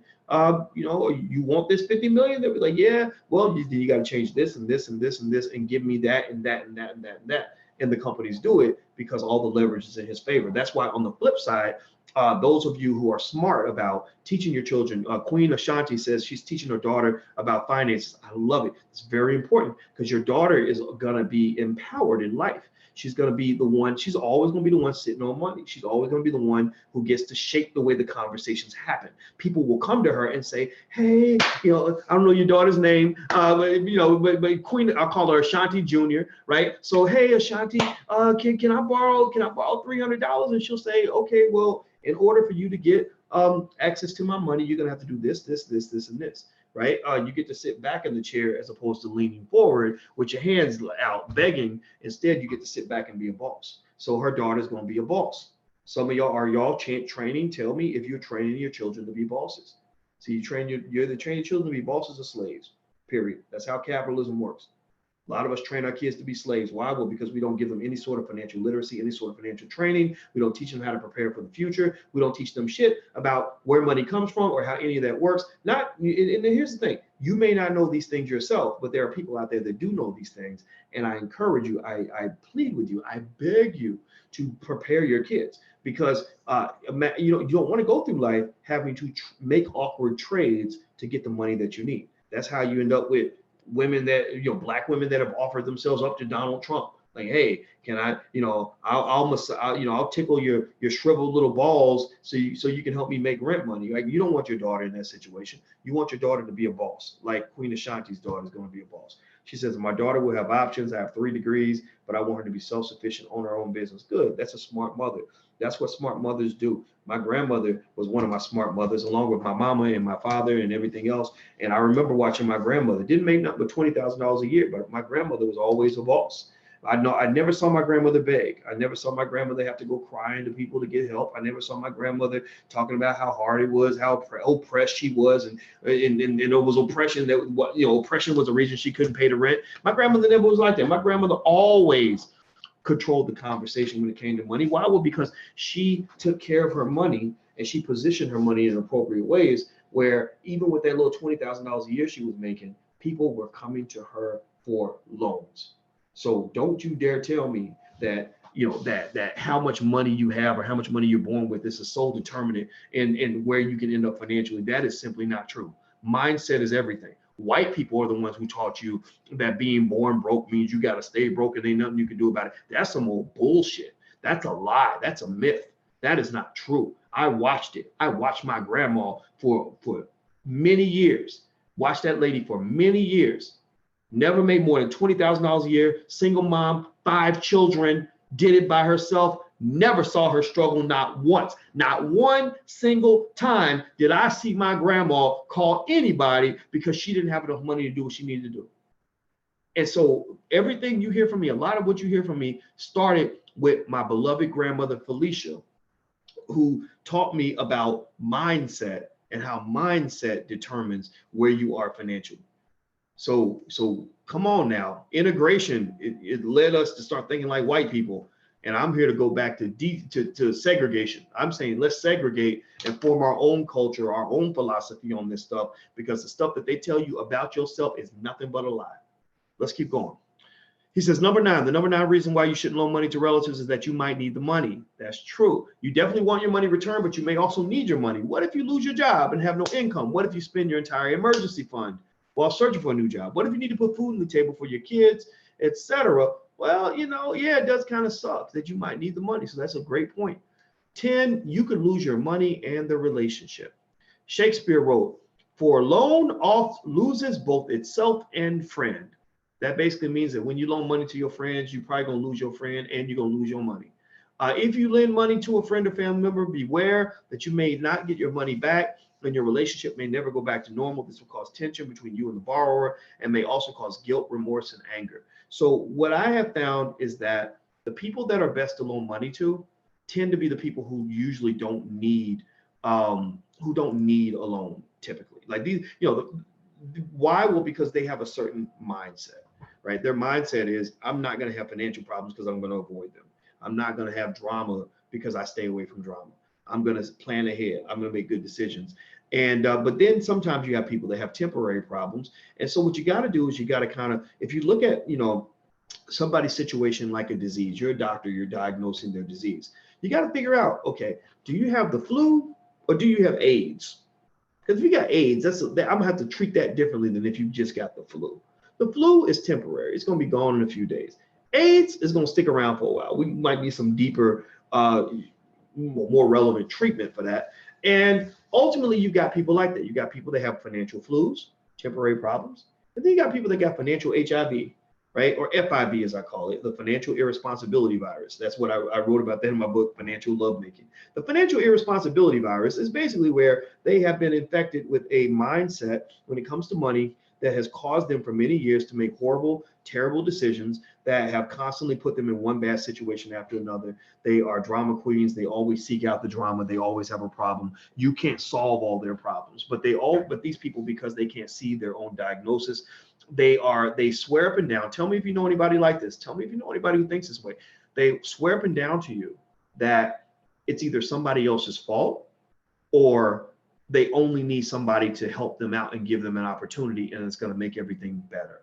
You want this 50 million? They'll be like, yeah, well, you got to change this and this and this and this and give me that and that and that and that and that. And the companies do it because all the leverage is in his favor. That's why on the flip side, those of you who are smart about teaching your children, Queen Ashanti says she's teaching her daughter about finances. I love it. It's very important because your daughter is going to be empowered in life. She's going to be the one, she's always going to be the one sitting on money. She's always going to be the one who gets to shape the way the conversations happen. People will come to her and say, hey, I don't know your daughter's name, but Queen, I'll call her Ashanti Jr., right? So, hey, Ashanti, can I borrow $300? And she'll say, okay, well, in order for you to get access to my money, you're going to have to do this, this, this, this, and this. Right? You get to sit back in the chair as opposed to leaning forward with your hands out begging. Instead, you get to sit back and be a boss. So her daughter's going to be a boss. Some of y'all, are y'all training? Tell me if you're training your children to be bosses. So you're either training children to be bosses or slaves, period. That's how capitalism works. A lot of us train our kids to be slaves. Why? Well, because we don't give them any sort of financial literacy, any sort of financial training. We don't teach them how to prepare for the future. We don't teach them shit about where money comes from or how any of that works. And here's the thing. You may not know these things yourself, but there are people out there that do know these things. And I encourage you, I plead with you, I beg you to prepare your kids, because you don't want to go through life having to make awkward trades to get the money that you need. That's how you end up with women that, black women that have offered themselves up to Donald Trump. Like, hey, can I, I'll tickle your shriveled little balls so you can help me make rent money. Like, you don't want your daughter in that situation. You want your daughter to be a boss, like Queen Ashanti's daughter is going to be a boss. She says, my daughter will have options. I have 3 degrees, but I want her to be self-sufficient, own her own business. Good. That's a smart mother. That's what smart mothers do. My grandmother was one of my smart mothers, along with my mama and my father and everything else. And I remember watching my grandmother. Didn't make nothing but $20,000 a year, but my grandmother was always a boss. I never saw my grandmother beg. I never saw my grandmother have to go crying to people to get help. I never saw my grandmother talking about how hard it was, how oppressed she was, and it was oppression oppression was the reason she couldn't pay the rent. My grandmother never was like that. My grandmother always controlled the conversation when it came to money. Why? Well, because she took care of her money and she positioned her money in appropriate ways, where even with that little $20,000 a year she was making, people were coming to her for loans. So don't you dare tell me that, that how much money you have or how much money you're born with is a sole determinant in where you can end up financially. That is simply not true. Mindset is everything. White people are the ones who taught you that being born broke means you got to stay broke and ain't nothing you can do about it. That's some old bullshit. That's a lie. That's a myth. That is not true. I watched it. I watched my grandma for many years. Watched that lady for many years. Never made more than $20,000 a year. Single mom, 5 children, did it by herself. Never saw her struggle, not once. Not one single time did I see my grandma call anybody because she didn't have enough money to do what she needed to do. And so everything you hear from me, a lot of what you hear from me started with my beloved grandmother, Felicia, who taught me about mindset and how mindset determines where you are financially. So come on now, integration, it led us to start thinking like white people. And I'm here to go back to segregation. I'm saying let's segregate and form our own culture, our own philosophy on this stuff, because the stuff that they tell you about yourself is nothing but a lie. Let's keep going. He says, the number 9 reason why you shouldn't loan money to relatives is that you might need the money. That's true. You definitely want your money returned, but you may also need your money. What if you lose your job and have no income? What if you spend your entire emergency fund while searching for a new job? What if you need to put food on the table for your kids, etc.? Well, yeah, it does kind of suck that you might need the money. So that's a great point. 10, you could lose your money and the relationship. Shakespeare wrote, for a loan oft loses both itself and friend. That basically means that when you loan money to your friends, you're probably going to lose your friend and you're going to lose your money. If you lend money to a friend or family member, beware that you may not get your money back and your relationship may never go back to normal. This will cause tension between you and the borrower and may also cause guilt, remorse, and anger. So what I have found is that the people that are best to loan money to tend to be the people who usually don't need a loan typically. Like these, why? Well, because they have a certain mindset, right? Their mindset is, I'm not going to have financial problems because I'm going to avoid them. I'm not going to have drama because I stay away from drama. I'm going to plan ahead. I'm going to make good decisions. And but then sometimes you have people that have temporary problems. And so what you got to do is you got to kind of, if you look at, somebody's situation like a disease, you're a doctor, you're diagnosing their disease. You got to figure out, okay, do you have the flu or do you have AIDS? Because if you got AIDS, I'm gonna have to treat that differently than if you just got the flu. The flu is temporary. It's gonna be gone in a few days. AIDS is gonna stick around for a while. We might need some deeper, more relevant treatment for that. And ultimately, you got people like that. You got people that have financial flus, temporary problems. And then you got people that got financial HIV, right? Or FIV, as I call it, the financial irresponsibility virus. That's what I wrote about that in my book, Financial Lovemaking. The financial irresponsibility virus is basically where they have been infected with a mindset when it comes to money that has caused them for many years to make horrible, terrible decisions that have constantly put them in one bad situation after another. They are drama queens. They always seek out the drama. They always have a problem. You can't solve all their problems, but these people, because they can't see their own diagnosis, they swear up and down. Tell me if you know anybody like this. Tell me if you know anybody who thinks this way. They swear up and down to you that it's either somebody else's fault or they only need somebody to help them out and give them an opportunity, and it's going to make everything better,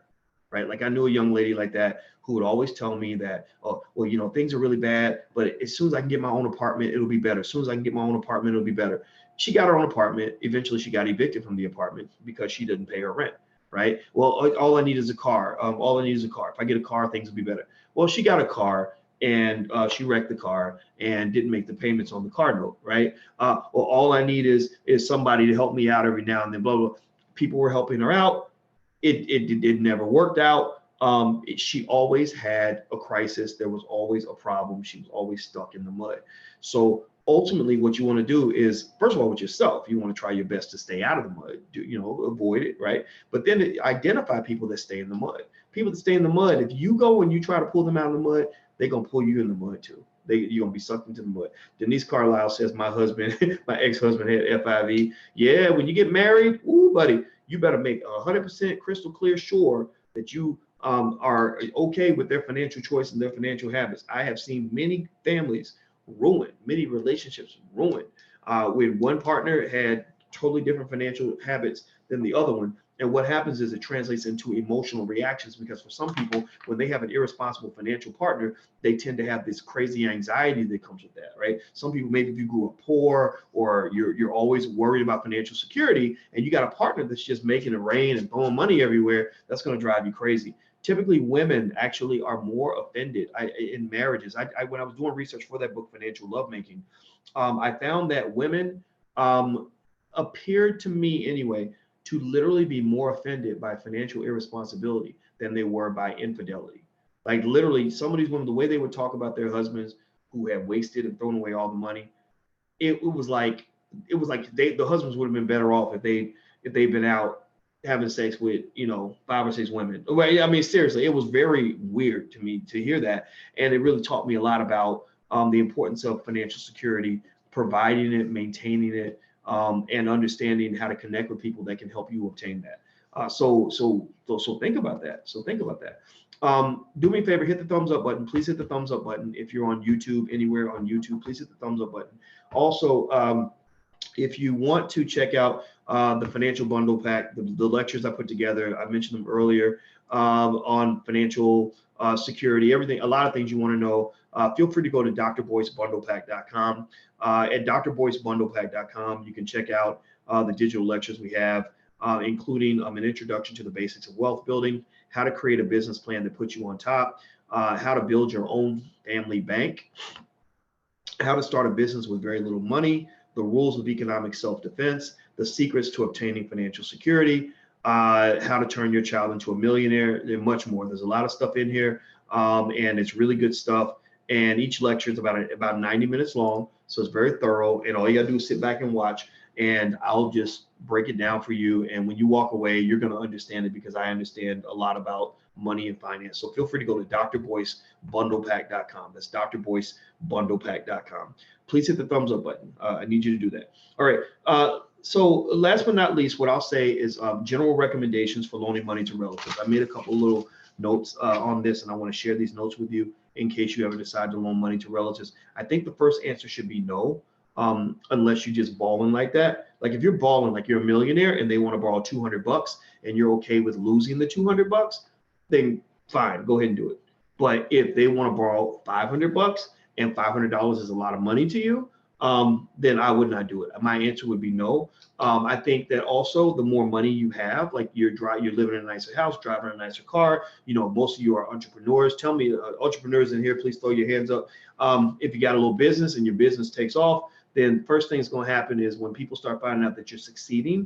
right? Like I knew a young lady like that who would always tell me that, oh, well, things are really bad, but as soon as I can get my own apartment, it'll be better. As soon as I can get my own apartment, it'll be better. She got her own apartment. Eventually, she got evicted from the apartment because she didn't pay her rent, right? Well, all I need is a car. All I need is a car. If I get a car, things will be better. Well, she got a car, and she wrecked the car and didn't make the payments on the car note, right? Well, all I need is somebody to help me out every now and then, blah, blah. People were helping her out. It never worked out. She always had a crisis. There was always a problem. She was always stuck in the mud. So ultimately what you want to do is, first of all, with yourself, you want to try your best to stay out of the mud, avoid it, right? But then identify people that stay in the mud. People that stay in the mud, if you go and you try to pull them out of the mud, they're going to pull you in the mud too. You're going to be sucked into the mud. Denise Carlisle says, my ex-husband had FIV. Yeah, when you get married, ooh, buddy, you better make 100% crystal clear sure that you are okay with their financial choice and their financial habits. I have seen many families ruined, many relationships ruined when one partner had totally different financial habits than the other one. And what happens is it translates into emotional reactions, because for some people, when they have an irresponsible financial partner, they tend to have this crazy anxiety that comes with that, right? Some people, maybe if you grew up poor, or you're always worried about financial security, and you got a partner that's just making it rain and throwing money everywhere, that's going to drive you crazy. Typically, women actually are more offended in marriages. When I was doing research for that book, Financial Lovemaking, I found that women appeared to me anyway to literally be more offended by financial irresponsibility than they were by infidelity. Like literally, some of these women, the way they would talk about their husbands who had wasted and thrown away all the money, it was like the husbands would have been better off if they'd been out having sex with 5 or 6 women. I mean, seriously, it was very weird to me to hear that, and it really taught me a lot about the importance of financial security, providing it, maintaining it, and understanding how to connect with people that can help you obtain that. So think about that. So think about that. Do me a favor, hit the thumbs up button. Please hit the thumbs up button. If you're on YouTube, anywhere on YouTube, please hit the thumbs up button. Also, if you want to check out the financial bundle pack, the lectures I put together, I mentioned them earlier, on financial security, everything, a lot of things you want to know, feel free to go to drboycebundlepack.com. At drboycebundlepack.com, you can check out the digital lectures we have, including an introduction to the basics of wealth building, how to create a business plan that puts you on top, how to build your own family bank, how to start a business with very little money, the rules of economic self-defense, the secrets to obtaining financial security, how to turn your child into a millionaire, and much more. There's a lot of stuff in here, and it's really good stuff. And each lecture is about 90 minutes long, so it's very thorough. And all you gotta do is sit back and watch, and I'll just break it down for you. And when you walk away, you're gonna understand it, because I understand a lot about money and finance. So feel free to go to drboycebundlepack.com. That's drboycebundlepack.com. Please hit the thumbs up button. I need you to do that. All right. So last but not least, what I'll say is general recommendations for loaning money to relatives. I made a couple little notes on this, and I want to share these notes with you in case you ever decide to loan money to relatives. I think the first answer should be no, unless you just balling like that. Like if you're balling, like you're a millionaire and they want to borrow $200 and you're okay with losing the $200, then fine, go ahead and do it. But if they want to borrow $500 and $500 is a lot of money to you, then I would not do it. My answer would be no. I think that also the more money you have, like you're living in a nicer house, driving a nicer car, most of you are entrepreneurs. Tell me, entrepreneurs in here, please throw your hands up. If you got a little business and your business takes off, then first thing that's going to happen is when people start finding out that you're succeeding,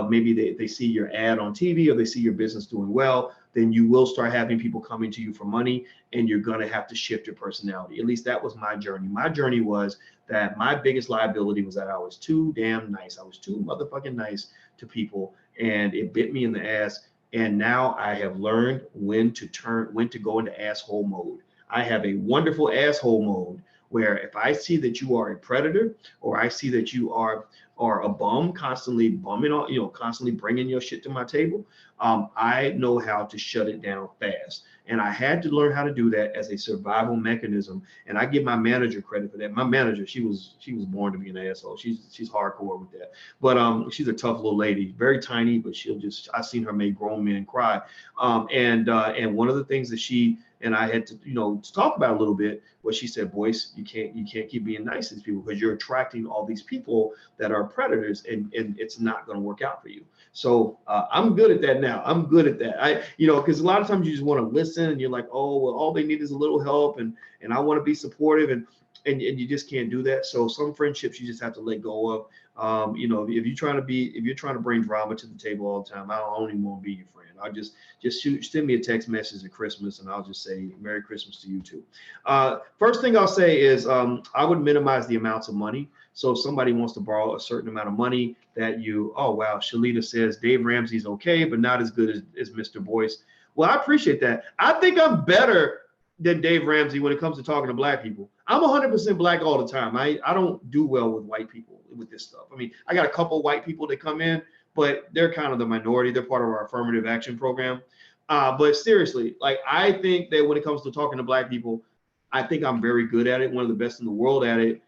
maybe they see your ad on TV or they see your business doing well, then you will start having people coming to you for money, and you're going to have to shift your personality. At least that was my journey. My journey was that my biggest liability was that I was too damn nice. I was too motherfucking nice to people, and it bit me in the ass. And now I have learned when to go into asshole mode. I have a wonderful asshole mode where if I see that you are a predator, or I see that you are a bum, constantly bumming on, constantly bringing your shit to my table, I know how to shut it down fast. And I had to learn how to do that as a survival mechanism. And I give my manager credit for that. My manager, she was born to be an asshole. She's hardcore with that. But she's a tough little lady, very tiny, but I've seen her make grown men cry. And one of the things that she and I had to talk about a little bit was, she said, Boyce, you can't keep being nice to these people, because you're attracting all these people that are predators, and it's not going to work out for you. So I'm good at that now. I'm good at that. Because a lot of times you just want to listen, and you're like, oh, well, all they need is a little help, and I want to be supportive, and you just can't do that. So some friendships you just have to let go of. If you're trying to bring drama to the table all the time, I don't even want to be your friend. I'll just send me a text message at Christmas, and I'll just say Merry Christmas to you too. First thing I'll say is I would minimize the amounts of money. So if somebody wants to borrow a certain amount of money that oh wow, Shalita says Dave Ramsey's okay, but not as good as Mr. Boyce. Well, I appreciate that. I think I'm better than Dave Ramsey when it comes to talking to black people. I'm 100% black all the time. I don't do well with white people with this stuff. I mean, I got a couple white people that come in, but they're kind of the minority. They're part of our affirmative action program. But seriously, like, I think that when it comes to talking to black people, I think I'm very good at it, one of the best in the world at it.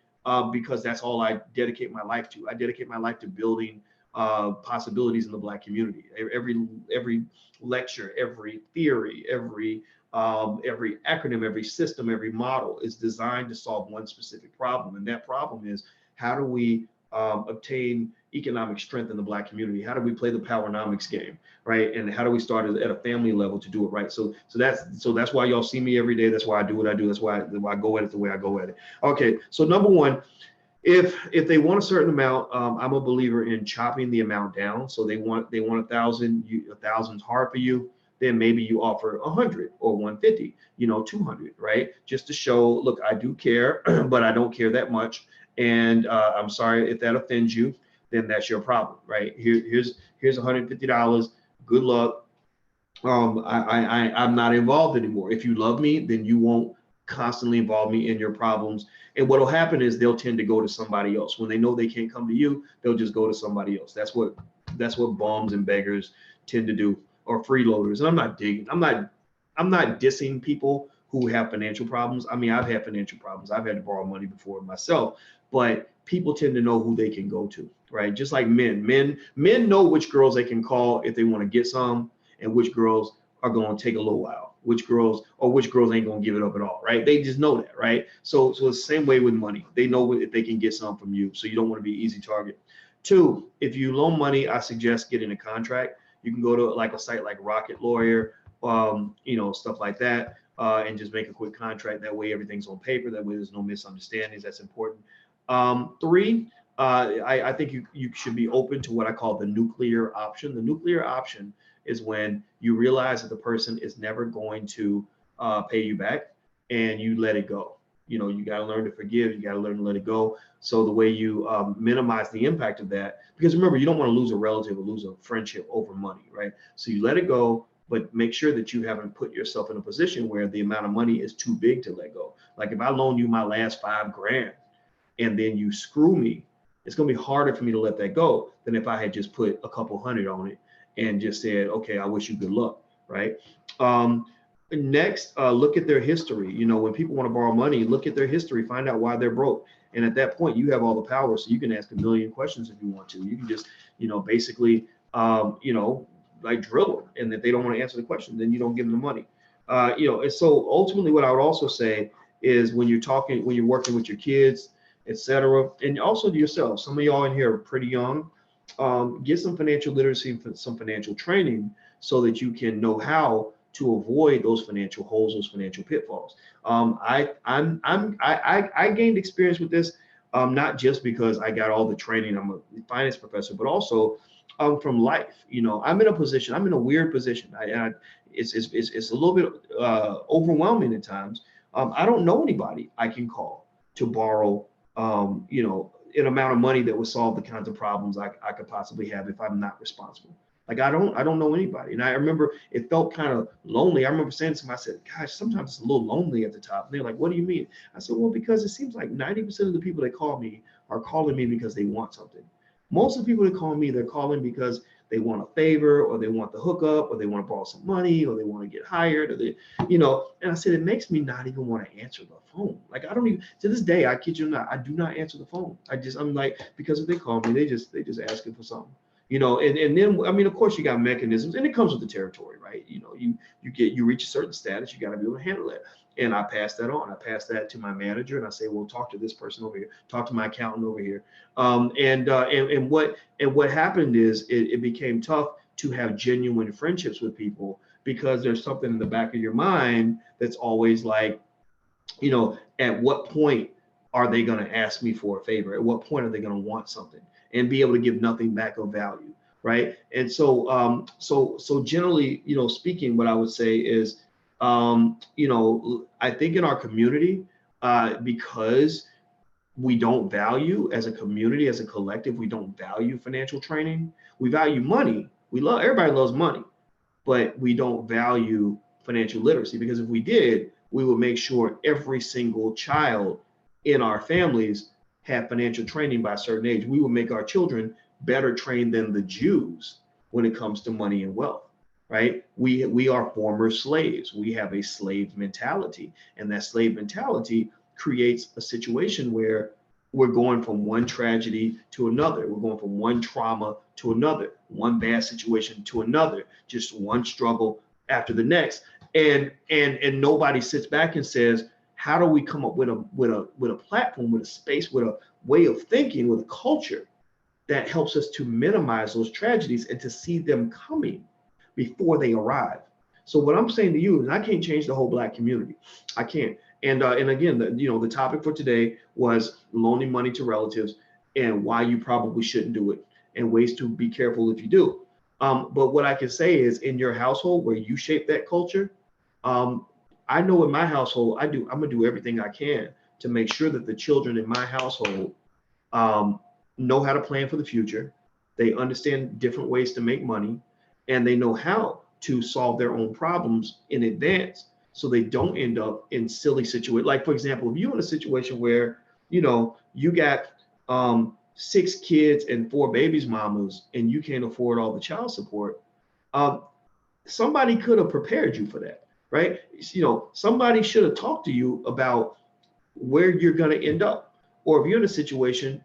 because that's all I dedicate my life to. I dedicate my life to building possibilities in the Black community. Every lecture, every theory, every acronym, every system, every model is designed to solve one specific problem, and that problem is, how do we obtain economic strength in the Black community? How do we play the powernomics game, right? And how do we start at a family level to do it right? So that's why y'all see me every day. That's why I do what I do. That's why I go at it the way I go at it. Okay, so number one, if they want a certain amount, I'm a believer in chopping the amount down. So they want 1,000. 1,000's hard for you. Then maybe you offer 100 or 150, 200, right? Just to show, look, I do care, but I don't care that much. And I'm sorry if that offends you, then that's your problem, right? Here's $150. Good luck. I'm not involved anymore. If you love me, then you won't constantly involve me in your problems. And what'll happen is they'll tend to go to somebody else. When they know they can't come to you, they'll just go to somebody else. That's what bums and beggars tend to do, or freeloaders. And I'm not dissing people who have financial problems. I mean, I've had financial problems. I've had to borrow money before myself, but people tend to know who they can go to, right? Just like men know which girls they can call if they want to get some, and which girls are going to take a little while, which girls ain't going to give it up at all, right? They just know that, right? So it's the same way with money. They know if they can get some from you, so you don't want to be an easy target. Two, if you loan money, I suggest getting a contract. You can go to like a site like Rocket Lawyer, stuff like that, and just make a quick contract. That way everything's on paper. That way there's no misunderstandings. That's important. Three, I think you should be open to what I call the nuclear option. The nuclear option is when you realize that the person is never going to pay you back, and you let it go. You got to learn to forgive. You got to learn to let it go. So the way you minimize the impact of that, because remember, you don't want to lose a relative or lose a friendship over money, right? So you let it go, but make sure that you haven't put yourself in a position where the amount of money is too big to let go. Like if I loan you my last $5,000 and then you screw me, it's going to be harder for me to let that go than if I had just put a couple hundred on it and just said, okay, I wish you good luck, right? Next, look at their history. When people want to borrow money, look at their history, find out why they're broke. And at that point, you have all the power. So you can ask a million questions if you want to. You can just, basically, like drill them. And if they don't want to answer the question, then you don't give them the money. And so ultimately what I would also say is when you're working with your kids, etc., and also to yourself, some of y'all in here are pretty young, get some financial literacy, some financial training so that you can know how to avoid those financial holes, those financial pitfalls. I gained experience with this, not just because I got all the training, I'm a finance professor, but also from life. I'm in a weird position. It's a little bit overwhelming at times. I don't know anybody I can call to borrow, an amount of money that would solve the kinds of problems I could possibly have if I'm not responsible. Like I don't know anybody. And I remember it felt kind of lonely. I remember saying to them, I said, gosh, sometimes it's a little lonely at the top. And they're like, what do you mean? I said, well, because it seems like 90% of the people that call me are calling me because they want something. Most of the people that call me, they're calling because they want a favor, or they want the hookup, or they want to borrow some money, or they want to get hired, or and I said, it makes me not even want to answer the phone. Like I don't even, to this day, I kid you not, I do not answer the phone. I'm like, because if they call me, they just asking for something. And then, I mean, of course you got mechanisms, and it comes with the territory, right? You reach a certain status, you got to be able to handle that. And I pass that on. I pass that to my manager, and I say, well, talk to this person over here, talk to my accountant over here. And what happened is it became tough to have genuine friendships with people, because there's something in the back of your mind that's always like, at what point are they going to ask me for a favor? At what point are they going to want something and be able to give nothing back of value, right? And so, so generally, speaking, what I would say is, I think in our community, because we don't value, as a community, as a collective, we don't value financial training. We value money. Everybody loves money, but we don't value financial literacy, because if we did, we would make sure every single child in our families have financial training by a certain age. We will make our children better trained than the Jews when it comes to money and wealth, right? We are former slaves. We have a slave mentality, and that slave mentality creates a situation where we're going from one tragedy to another. We're going from one trauma to another, one bad situation to another, just one struggle after the next. And nobody sits back and says, how do we come up with a platform, with a space, with a way of thinking, with a culture that helps us to minimize those tragedies and to see them coming before they arrive. So what I'm saying to you is, I can't change the whole Black community. I can't. And again, the topic for today was loaning money to relatives and why you probably shouldn't do it and ways to be careful if you do. But what I can say is, in your household where you shape that culture, I know in my household, I'm gonna do everything I can to make sure that the children in my household know how to plan for the future. They understand different ways to make money, and they know how to solve their own problems in advance, so they don't end up in silly situations. Like, for example, if you're in a situation where, you got 6 kids and 4 babies mamas, and you can't afford all the child support, somebody could have prepared you for that, right? Somebody should have talked to you about where you're going to end up. Or if you're in a situation,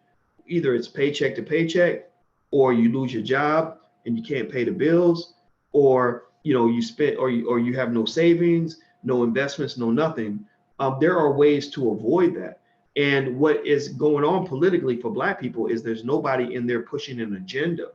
either it's paycheck to paycheck, or you lose your job and you can't pay the bills, or you spend, or you have no savings, no investments, no nothing. There are ways to avoid that. And what is going on politically for Black people is there's nobody in there pushing an agenda.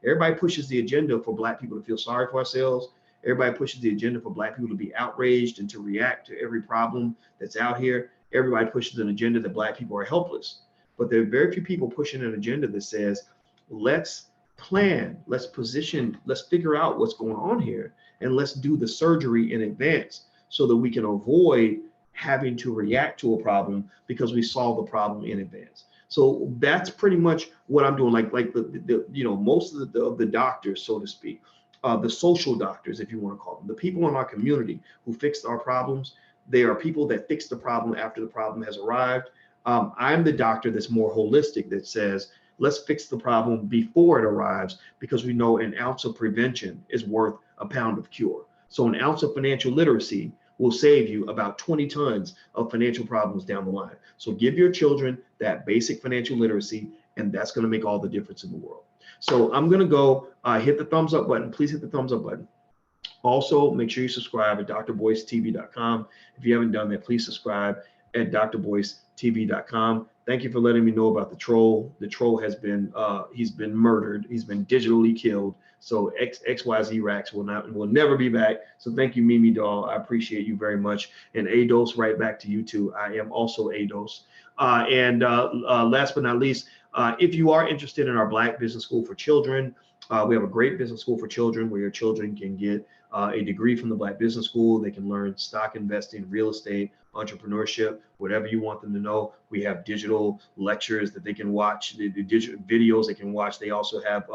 Everybody pushes the agenda for Black people to feel sorry for ourselves. Everybody pushes the agenda for Black people to be outraged and to react to every problem that's out here. Everybody pushes an agenda that Black people are helpless. But there are very few people pushing an agenda that says, let's plan, let's position, let's figure out what's going on here, and let's do the surgery in advance so that we can avoid having to react to a problem because we solve the problem in advance. So that's pretty much what I'm doing. Like the most of the doctors, so to speak, the social doctors, if you want to call them, the people in our community who fixed our problems, they are people that fix the problem after the problem has arrived. I'm the doctor that's more holistic, that says, let's fix the problem before it arrives, because we know an ounce of prevention is worth a pound of cure. So an ounce of financial literacy will save you about 20 tons of financial problems down the line. So give your children that basic financial literacy, and that's going to make all the difference in the world. So I'm going to go hit the thumbs up button. Please hit the thumbs up button. Also, make sure you subscribe at drboycetv.com. If you haven't done that, please subscribe at drboycetv.com. Thank you for letting me know about the troll. The troll has been he's been murdered. He's been digitally killed. So XYZ Racks will never be back. So thank you, Mimi Doll. I appreciate you very much. And ADOS, right back to you too. I am also ADOS. And last but not least, if you are interested in our Black Business School for Children, we have a great business school for children where your children can get a degree from the Black Business School. They can learn stock investing, real estate, entrepreneurship, whatever you want them to know. We have digital lectures that they can watch, the digital videos they can watch. They also have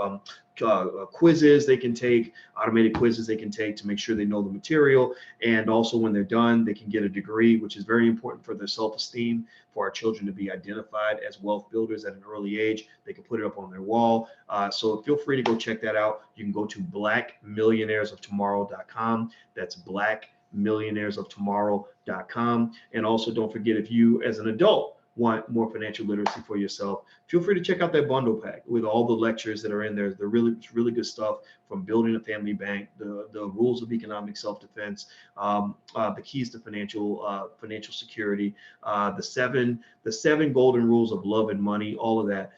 quizzes they can take, automated quizzes they can take to make sure they know the material. And also when they're done, they can get a degree, which is very important for their self-esteem, for our children to be identified as wealth builders at an early age. They can put it up on their wall. So feel free to go check that out. You can go to blackmillionairesoftomorrow.com. That's blackmillionairesoftomorrow.com. And also don't forget, if you as an adult want more financial literacy for yourself, feel free to check out that bundle pack with all the lectures that are in there. They're really good stuff, from building a family bank, the rules of economic self-defense, the keys to financial security, the seven golden rules of love and money, all of that.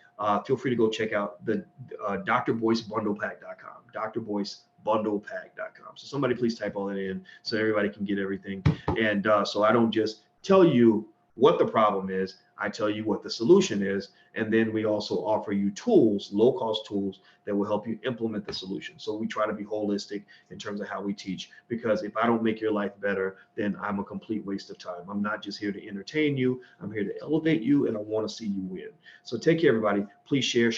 Feel free to go check out the drboycebundlepack.com, drboycebundlepack.com. So somebody please type all that in so everybody can get everything. And so I don't just tell you what the problem is, I tell you what the solution is, and then we also offer you tools, low-cost tools that will help you implement the solution. So we try to be holistic in terms of how we teach, because if I don't make your life better, then I'm a complete waste of time. I'm not just here to entertain you, I'm here to elevate you, and I want to see you win. So take care, everybody. Please share.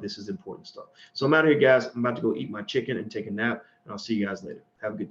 This is important stuff. So I'm out of here, guys. I'm about to go eat my chicken and take a nap, and I'll see you guys later. Have a good day.